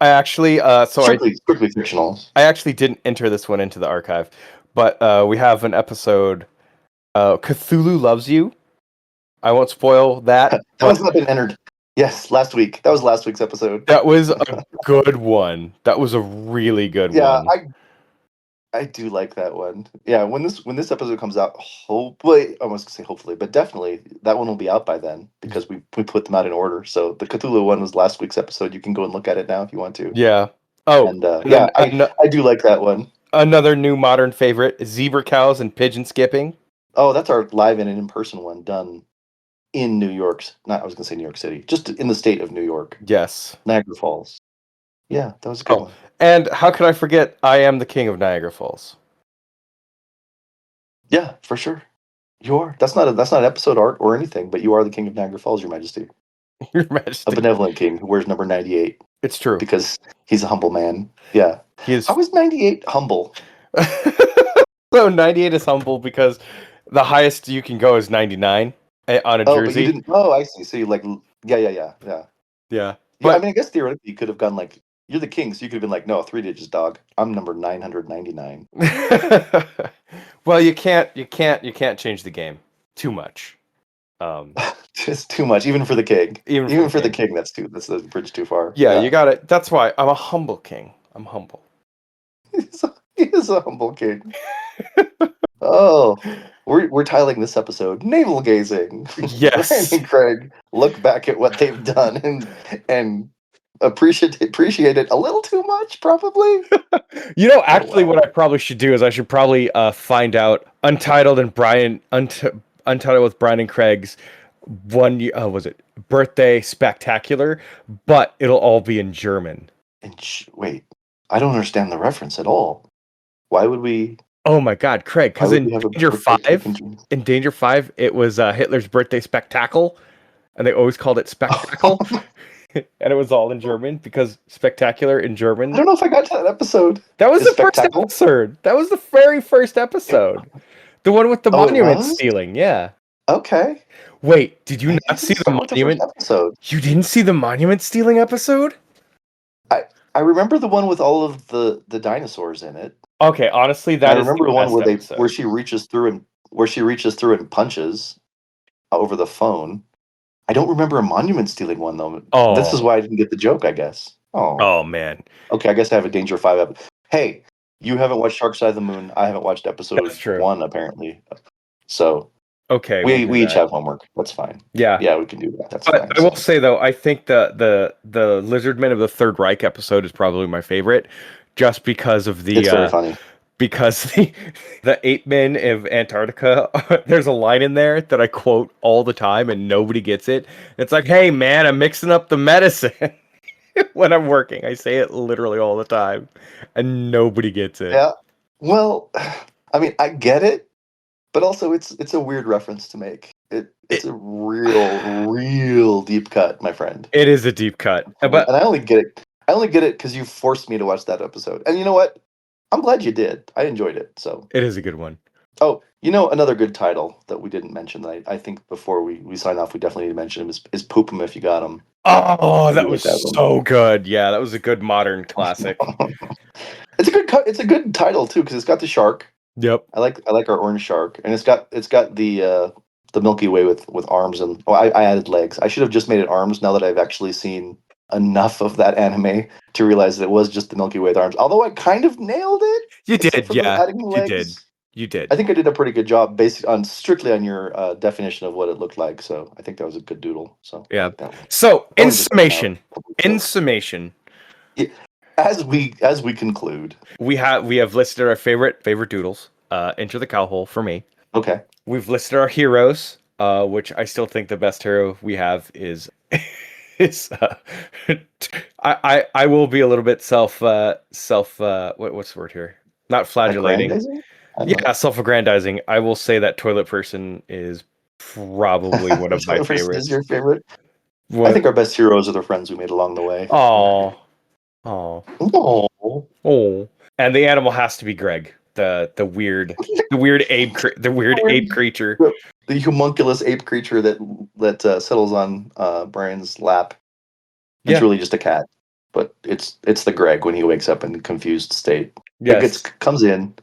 I actually, strictly fictional. I actually didn't enter this one into the archive, but we have an episode, Cthulhu Loves You. I won't spoil that. That one's not been entered. Yes, last week. That was last week's episode. That was a good one. That was a really good one. Yeah, I do like that one. Yeah, when this episode comes out, hopefully, I was gonna say hopefully, but definitely that one will be out by then because we put them out in order. So the Cthulhu one was last week's episode. You can go and look at it now if you want to. Yeah. Oh, and I do like that one. Another new modern favorite: zebra cows and pigeon skipping. Oh, that's our live and in-person one done in New York. I was gonna say New York City, just in the state of New York. Yes, Niagara Falls. Yeah, that was a good one. And how could I forget? I am the king of Niagara Falls. Yeah, for sure. You are. That's not episode art or anything, but you are the king of Niagara Falls, Your Majesty. Your Majesty. A benevolent king who wears number 98. It's true. Because he's a humble man. Yeah. How is 98 humble? So 98 is humble because the highest you can go is 99 on a jersey. But you didn't. Oh, I see. So you like, yeah. But I mean, I guess theoretically you could have gone like, you're the king, so you could have been like, no, 3 digits, dog. I'm number 999. Well, you can't change the game too much. Just too much, even for the king. Even for the king, that's the bridge too far. Yeah, you got it. That's why I'm a humble king. I'm humble. He is a humble king. Oh, we're titling this episode "Navel Gazing." Yes. Bryan and Craig look back at what they've done and appreciate it a little too much, probably. Actually, what I probably should do is I should probably find out Untitled with Bryan and Craig's was it Birthday Spectacular, but it'll all be in German. And wait, I don't understand the reference at all. Why would we? Oh my God, Craig! Because in Danger 5, it was Hitler's birthday spectacle, and they always called it spectacle. And it was all in German because spectacular in German. I don't know if I got to that episode. That was the first episode. That was the very first episode. The one with the monument stealing. Yeah. Okay. Wait, did you not see the monument episode? You didn't see the monument stealing episode? I remember the one with all of the dinosaurs in it. Okay, honestly, I remember the one where she reaches through and punches over the phone. I don't remember a monument stealing one though. Oh. This is why I didn't get the joke, I guess. Oh man. Okay, I guess I have a Danger 5 episode. Hey, you haven't watched Shark Side of the Moon. I haven't watched episode 1 apparently. So okay, we each have homework. That's fine. Yeah, we can do that. That's fine. I will say though, I think the Lizardmen of the Third Reich episode is probably my favorite, just because of the. It's very funny. Because the ape men of Antarctica, there's a line in there that I quote all the time and nobody gets it. It's like, hey man, I'm mixing up the medicine when I'm working. I say it literally all the time and nobody gets it. Yeah. Well, I mean, I get it, but also it's a weird reference to make. It's a real deep cut, my friend. It is a deep cut. And I only get it because you forced me to watch that episode. And you know what? I'm glad you did. I enjoyed it. So it is a good one. Oh, another good title that we didn't mention that I think before we sign off, we definitely need to mention him is Poop 'em If You Got 'em. Oh, I do that like was that one. so good. Yeah, that was a good modern classic. It's a good title too because it's got the shark. Yep. I like our orange shark, and it's got the Milky Way with arms and I added legs. I should have just made it arms now that I've actually seen enough of that anime to realize that it was just the Milky Way with arms. Although I kind of nailed it, You except did, for the yeah. adding the You did. legs. You I did. think I did a pretty good job based on strictly on your definition of what it looked like. So I think that was a good doodle. So I Yeah. like that one. So, That in one just came out. summation, in summation, Yeah, as we conclude. we have listed our favorite doodles. Enter the Cowhole for me. Okay. We've listed our heroes, which I still think the best hero we have is I will be a little bit what's the word here? Not flagellating. Aggrandizing? I don't know. Yeah, self-aggrandizing. I will say that toilet person is probably one of my Whichever person is favorites. your favorite. I What? think our best heroes are the friends we made along the way. Oh, oh, Oh. oh. And the animal has to be Greg, the weird ape creature. The homunculus ape creature that settles on Brian's lap. It's Yeah. really just a cat, but it's the Greg when he wakes up in a confused state. It Yes. comes in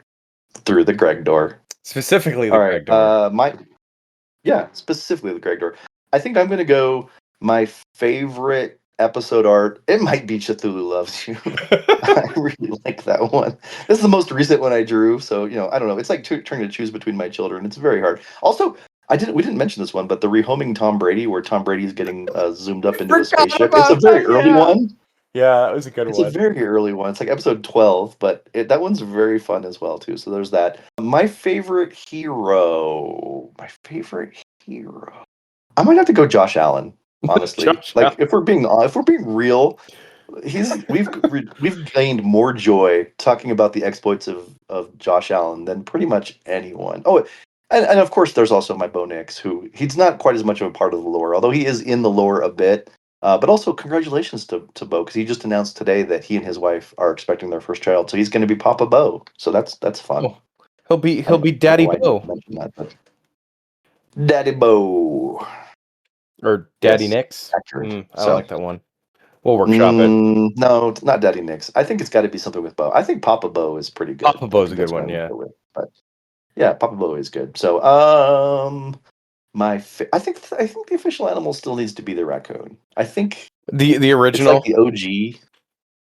through the Greg door. Specifically All the right. Greg door. Specifically the Greg door. I think I'm gonna go my favorite episode art. It might be Cthulhu Loves You. I really like that one. This is the most recent one I drew, so I don't know. It's like trying to choose between my children. It's very hard. Also, we didn't mention this one, but the rehoming Tom Brady, where Tom Brady's getting zoomed up into a Forgot spaceship. It's a about very that. early Yeah. one. Yeah, that was a good It's a one. very early one. It's like episode 12, but that one's very fun as well too. So there's that. My favorite hero. My favorite hero. I might have to go Josh Allen. Honestly, Josh like Allen. if we're being real, we've gained more joy talking about the exploits of Josh Allen than pretty much anyone. Oh, and of course there's also my Bo Nix, who he's not quite as much of a part of the lore, although he is in the lore a bit. But also congratulations to Bo, because he just announced today that he and his wife are expecting their first child, so he's going to be Papa Bo. So that's fun. Oh, he'll be I don't know Daddy why I didn't Bo mention that, but Daddy Bo, or Daddy yes, Nix. accurate. I don't So like that one. We'll workshop it. No, it's not Daddy Nix. I think it's got to be something with Bo. I think Papa Bo is pretty good. Papa I Bo's a think good that's what one. I'm gonna Yeah. go with. But yeah, Papa Bo is good. So I think the official animal still needs to be the raccoon. I think The it's like original. the OG.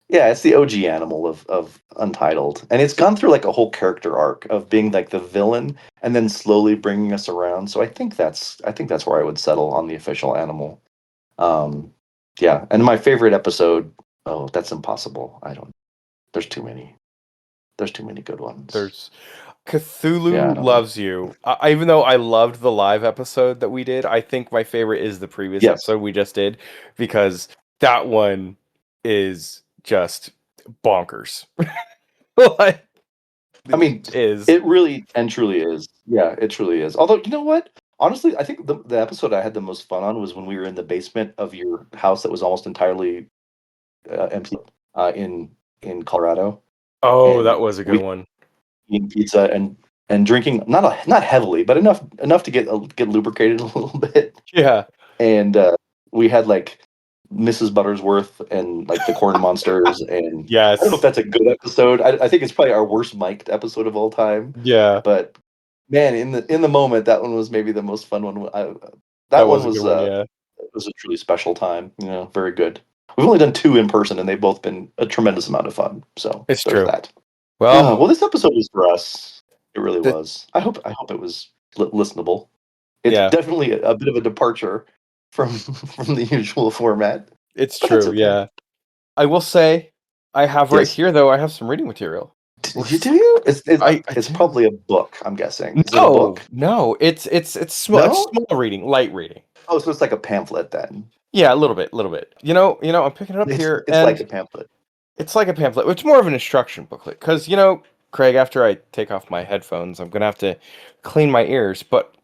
Yeah, it's the OG animal of Untitled, and it's gone through like a whole character arc of being like the villain and then slowly bringing us around. So I think that's where I would settle on the official animal. Um, yeah, and my favorite episode. Oh, that's impossible. I don't. There's too many. There's too many good ones. There's Yeah, I Cthulhu don't know. Loves You. Even though I loved the live episode that we did, I think my favorite is the previous Yes, episode we just did because that one is just bonkers. Like, I mean is it really and truly is. Yeah, it truly is. Although you know what? Honestly, I think the episode I had the most fun on was when we were in the basement of your house that was almost entirely empty in Colorado, oh, that and was a good we one. eating pizza and drinking not heavily, but enough to get lubricated a little bit. Yeah. And we had like Mrs. Buttersworth and like the Corn Monsters, and I don't know if Yes. that's a good episode. I think it's probably our worst mic'd episode of all time. Yeah. But man, in the moment, that one was maybe the most fun one. That That was one a good one. Yeah. was a truly special time. Very good. We've only done two in person, and they've both been a tremendous amount of fun. So It's there's true. that. Well, Well, this episode was for us. It really th- was. I hope it was listenable. It's yeah, definitely a bit of a departure from from the usual format, it's but that's true. okay. Yeah. I will say I have right Yes. here though, I have some reading material. Do you? I It's do. probably a book. I'm guessing. Is it a No, book? no, it's small. It's No. small reading, light reading. Oh, so it's like a pamphlet then. Yeah, a little bit. I'm picking it up here, It's like and a pamphlet. it's like a pamphlet. It's more of an instruction booklet, because Craig, after I take off my headphones, I'm gonna have to clean my ears. But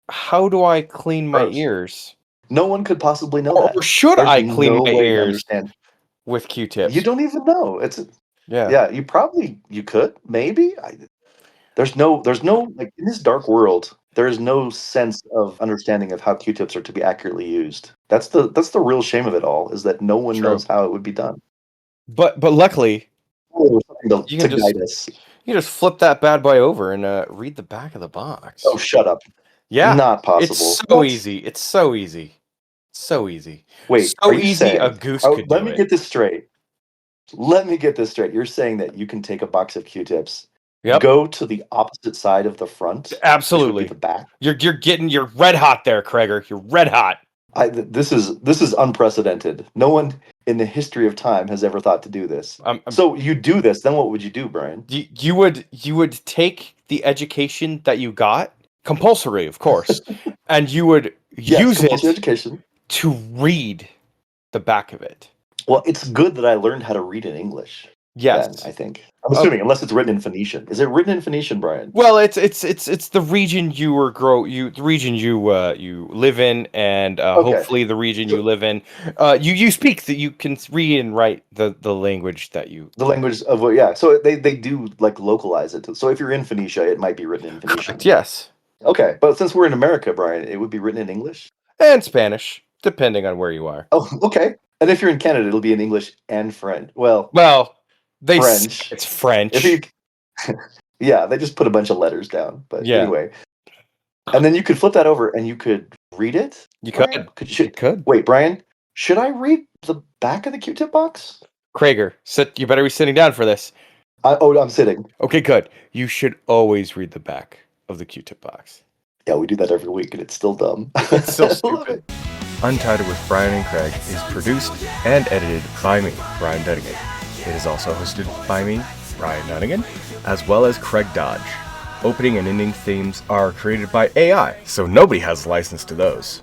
how do I clean my Gross. ears? No one could possibly know Or that. should There's I clean no my way to ears understand. with You Q-tips? don't even know. Yeah. Yeah. You could maybe. There's no like in this dark world. There is no sense of understanding of how Q-tips are to be accurately used. That's the real shame of it all. Is that no one True. knows how it would be done. But luckily, Oh, something you to can just guide us. you can just flip that bad boy over and read the back of the box. Oh, shut up! Yeah, Not it's possible. so What? easy. It's so easy. So easy. Wait, are So you easy a saying? goose could Let do me it. get this straight. Let me get this straight. You're saying that you can take a box of Q-tips, Yep, go to the opposite side of the front, which would be absolutely. the back. You're red hot there, Krager. You're red hot. This is unprecedented. No one in the history of time has ever thought to do this. I'm So you do this, then what would you do, Brian? you would take the education that you got, compulsory, of course, and you would Yes, use compulsory it education. to read the back of it. Well, it's good that I learned how to read in English. Then Yes. I think I'm assuming, unless it's written in Phoenician. Is it written in Phoenician, Brian? Well, it's the region the region you live in, and Okay, hopefully the region so you live in, you speak that you can read and write the language that you. the language of what? Yeah, so they do like localize it. So if you're in Phoenicia, it might be written in Correct. Phoenician. Yes, Okay, but since we're in America, Brian, it would be written in English. and Spanish, depending on where you are. Oh, okay. And if you're in Canada, it'll be in English and French. Well, Well, they say French. it's If you, French. yeah, they just put a bunch of letters down. But Yeah, anyway, and then you could flip that over and you could read it. you Brian? could. You could. Wait, Brian, should I read the back of the Q-tip box? Krager, sit. You better be sitting down for this. I'm sitting. Okay, good. You should always read the back of the Q-tip box. Yeah, we do that every week, and it's still dumb. It's still I love stupid. it. Untitled with Bryan and Craig is produced and edited by me, Brian Dunnigan. It is also hosted by me, Brian Dunnigan, as well as Craig Dodge. Opening and ending themes are created by AI, so nobody has license to those.